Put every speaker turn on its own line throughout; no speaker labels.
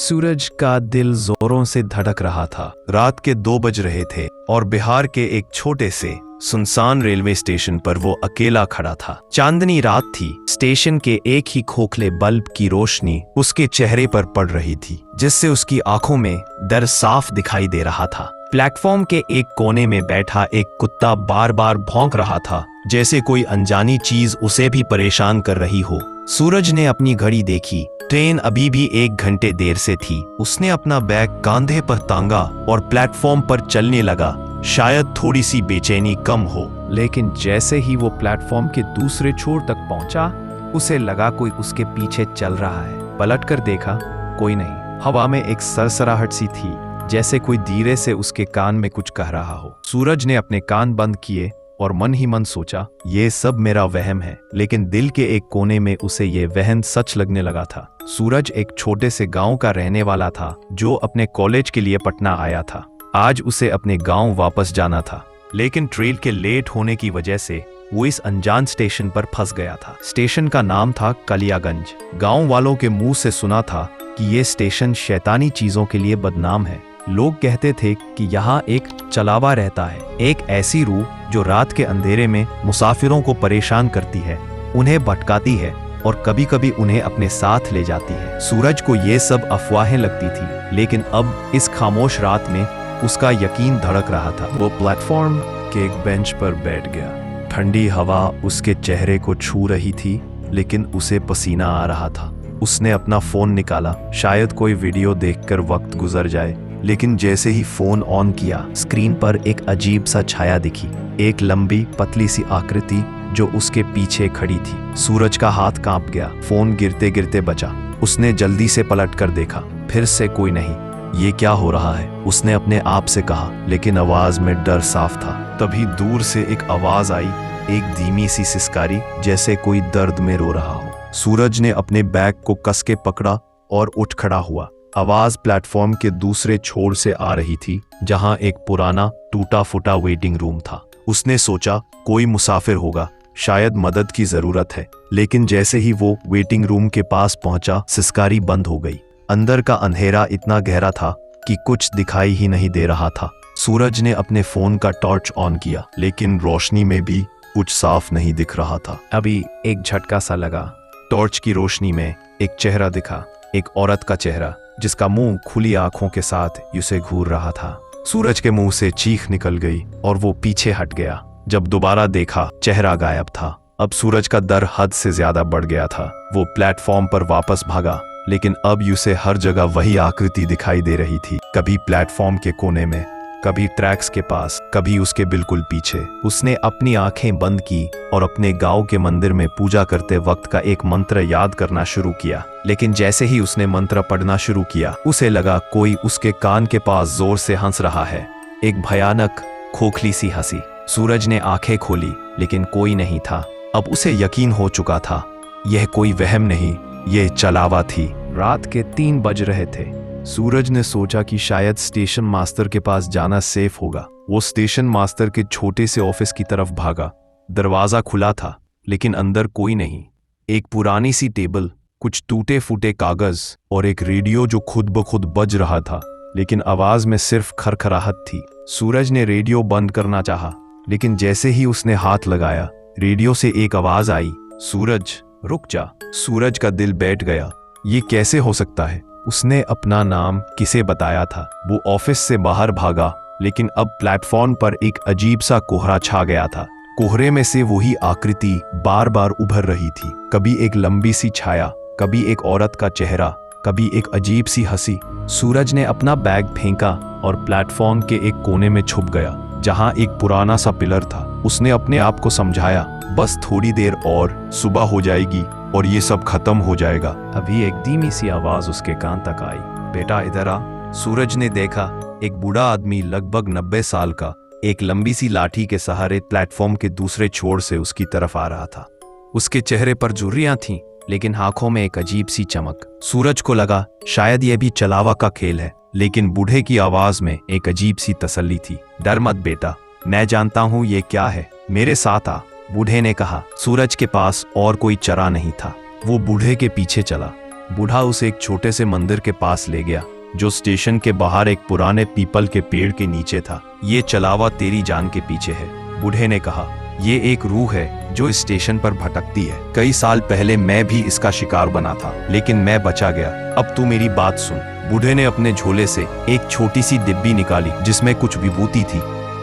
सूरज का दिल जोरों से धड़क रहा था। रात के 2 बज रहे थे और बिहार के एक छोटे से सुनसान रेलवे स्टेशन पर वो अकेला खड़ा था। चांदनी रात थी। स्टेशन के एक ही खोखले बल्ब की रोशनी उसके चेहरे पर पड़ रही थी, जिससे उसकी आंखों में डर साफ दिखाई दे रहा था। प्लेटफॉर्म के एक कोने में बैठा एक कुत्ता बार बार भौंक रहा था, जैसे कोई अनजानी चीज उसे भी परेशान कर रही हो। सूरज ने अपनी घड़ी देखी। ट्रेन अभी भी 1 घंटे देर से थी। उसने अपना बैग कंधे पर टांगा और प्लेटफॉर्म पर चलने लगा, शायद थोड़ी सी बेचैनी कम हो।
लेकिन जैसे ही वो प्लेटफॉर्म के दूसरे छोर तक पहुंचा, उसे लगा कोई उसके पीछे चल रहा है। पलट कर देखा, कोई नहीं। हवा में एक सरसराहट सी थी, जैसे कोई धीरे से उसके कान में कुछ कह रहा हो। सूरज ने अपने कान बंद किए और मन ही मन सोचा, ये सब मेरा वहम है। लेकिन दिल के एक कोने में उसे ये वहम सच लगने लगा था। सूरज एक छोटे से गांव का रहने वाला था, जो अपने कॉलेज के लिए पटना आया था। आज उसे अपने गांव वापस जाना था, लेकिन ट्रेन के लेट होने की वजह से वो इस अनजान स्टेशन पर फंस गया था। स्टेशन का नाम था कलियागंज। गांव वालों के मुंह से सुना था कि ये स्टेशन शैतानी चीजों के लिए बदनाम है। लोग कहते थे कि यहाँ एक चलावा रहता है, एक ऐसी रूह जो रात के अंधेरे में मुसाफिरों को परेशान करती है, उन्हें भटकाती है और कभी कभी उन्हें अपने साथ ले जाती है। सूरज को ये सब अफवाहें लगती थी, लेकिन अब इस खामोश रात में उसका यकीन धड़क रहा था।
वो प्लेटफॉर्म के एक बेंच पर बैठ गया। ठंडी हवा उसके चेहरे को छू रही थी, लेकिन उसे पसीना आ रहा था। उसने अपना फोन निकाला, शायद कोई वीडियो देखकर वक्त गुजर जाए। लेकिन जैसे ही फोन ऑन किया, स्क्रीन पर एक अजीब सा छाया दिखी, एक लंबी पतली सी आकृति जो उसके पीछे खड़ी थी। सूरज का हाथ कांप गया। फोन गिरते गिरते बचा। उसने जल्दी से पलट कर देखा, फिर से कोई नहीं। ये क्या हो रहा है, उसने अपने आप से कहा, लेकिन आवाज में डर साफ था। तभी दूर से एक आवाज आई, एक धीमी सी सिसकारी, जैसे कोई दर्द में रो रहा हो। सूरज ने अपने बैग को कस के पकड़ा और उठ खड़ा हुआ। आवाज प्लेटफॉर्म के दूसरे छोर से आ रही थी, जहां एक पुराना टूटा फूटा वेटिंग रूम था। उसने सोचा, कोई मुसाफिर होगा, शायद मदद की जरूरत है। लेकिन जैसे ही वो वेटिंग रूम के पास पहुंचा, सिसकारी बंद हो गई। अंदर का अंधेरा इतना गहरा था कि कुछ दिखाई ही नहीं दे रहा था। सूरज ने अपने फोन का टॉर्च ऑन किया, लेकिन रोशनी में भी कुछ साफ नहीं दिख रहा था।
अभी एक झटका सा लगा।
टॉर्च की रोशनी में एक चेहरा दिखा, एक औरत का चेहरा, जिसका मुंह खुली आंखों के साथ उसे घूर रहा था। सूरज के मुंह से चीख निकल गई और वो पीछे हट गया। जब दोबारा देखा, चेहरा गायब था। अब सूरज का डर हद से ज्यादा बढ़ गया था। वो प्लेटफॉर्म पर वापस भागा, लेकिन अब उसे हर जगह वही आकृति दिखाई दे रही थी। कभी प्लेटफॉर्म के कोने में, कभी ट्रैक्स के पास, कभी उसके बिल्कुल पीछे। उसने अपनी आंखें बंद की और अपने गांव के मंदिर में पूजा करते वक्त का एक मंत्र याद करना शुरू किया। लेकिन जैसे ही उसने मंत्र पढ़ना शुरू किया, उसे लगा कोई उसके कान के पास जोर से हंस रहा है, एक भयानक खोखली सी हंसी। सूरज ने आंखें खोली, लेकिन कोई नहीं था। अब उसे यकीन हो चुका था, यह कोई वहम नहीं, यह चलावा थी।
रात के 3 बज रहे थे।
सूरज ने सोचा कि शायद स्टेशन मास्टर के पास जाना सेफ होगा। वो स्टेशन मास्टर के छोटे से ऑफिस की तरफ भागा। दरवाजा खुला था, लेकिन अंदर कोई नहीं। एक पुरानी सी टेबल, कुछ टूटे फूटे कागज और एक रेडियो जो खुद ब खुद बज रहा था, लेकिन आवाज में सिर्फ खरखराहट थी। सूरज ने रेडियो बंद करना चाहा, लेकिन जैसे ही उसने हाथ लगाया, रेडियो से एक आवाज आई, सूरज रुक जा। सूरज का दिल बैठ गया। ये कैसे हो सकता है? उसने अपना नाम किसे बताया था? वो ऑफिस से बाहर भागा, लेकिन अब प्लेटफॉर्म पर एक अजीब सा कोहरा छा गया था। कोहरे में से वही आकृति बार बार उभर रही थी। कभी एक लंबी सी छाया, कभी एक औरत का चेहरा, कभी एक अजीब सी हंसी। सूरज ने अपना बैग फेंका और प्लेटफॉर्म के एक कोने में छुप गया, जहां एक पुराना सा पिलर था। उसने अपने आप को समझाया, बस थोड़ी देर और, सुबह हो जाएगी और ये सब खत्म हो जाएगा।
अभी एक धीमी सी आवाज उसके कान तक आई,
बेटा इधर आ। सूरज ने देखा, एक बूढ़ा आदमी लगभग 90 साल का, एक लंबी सी लाठी के सहारे प्लेटफॉर्म के दूसरे छोर से उसकी तरफ आ रहा था। उसके चेहरे पर झुर्रियां थीं, लेकिन आंखों में एक अजीब सी चमक। सूरज को लगा शायद यह भी चलावा का खेल है, लेकिन बूढ़े की आवाज में एक अजीब सी तसल्ली थी। डर मत बेटा, मैं जानता हूं ये क्या है, मेरे साथ आ, बूढ़े ने कहा। सूरज के पास और कोई चारा नहीं था। वो बूढ़े के पीछे चला। बूढ़ा उसे एक छोटे से मंदिर के पास ले गया जो स्टेशन के बाहर एक पुराने पीपल के पेड़ के नीचे था। ये चलावा तेरी जान के पीछे है, बूढ़े ने कहा। ये एक रूह है जो इस स्टेशन पर भटकती है। कई साल पहले मैं भी इसका शिकार बना था, लेकिन मैं बचा गया। अब तू मेरी बात सुन। बूढ़े ने अपने झोले से एक छोटी सी डिब्बी निकाली जिसमें कुछ विभूति थी।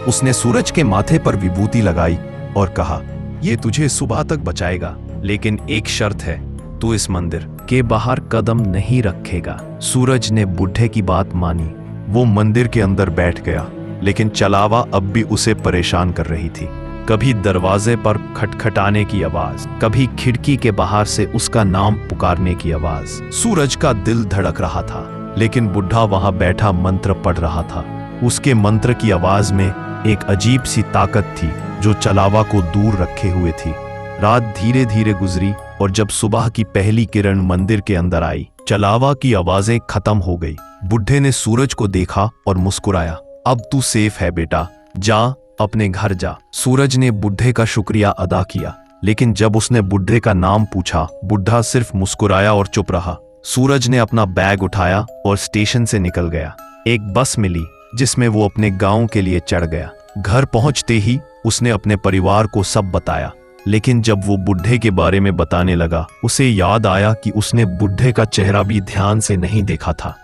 उसने सूरज के माथे पर विभूति लगाई और कहा, ये तुझे सुबह तक बचाएगा, लेकिन एक शर्त है, तू इस मंदिर
के बाहर कदम नहीं रखेगा।
सूरज ने बूढ़े की बात मानी। वो मंदिर के अंदर बैठ गया, लेकिन चलावा अब भी उसे परेशान कर रही थी। कभी दरवाजे पर खटखटाने की आवाज, कभी खिड़की के बाहर से उसका नाम पुकारने की आवाज। सूरज का दिल धड़क रहा था, लेकिन बुढ़ा वहां बैठा मंत्र पढ़ रहा था। उसके मंत्र की आवाज में एक अजीब सी ताकत थी जो चलावा को दूर रखे हुए थी। रात धीरे धीरे गुजरी और जब सुबह की पहली किरण मंदिर के अंदर आई, चलावा की आवाजें खत्म हो गई। बुढ़े ने सूरज को देखा और मुस्कुराया। अब तू सेफ है बेटा, जा अपने घर जा। सूरज ने बुढ़े का शुक्रिया अदा किया, लेकिन जब उसने बुढ़े का नाम पूछा, बुढ़ा सिर्फ मुस्कुराया और चुप रहा। सूरज ने अपना बैग उठाया और स्टेशन से निकल गया। एक बस मिली जिसमें वो अपने गांव के लिए चढ़ गया। घर पहुंचते ही उसने अपने परिवार को सब बताया, लेकिन जब वो बुढ़े के बारे में बताने लगा, उसे याद आया कि उसने बुढ़े का चेहरा भी ध्यान से नहीं देखा था।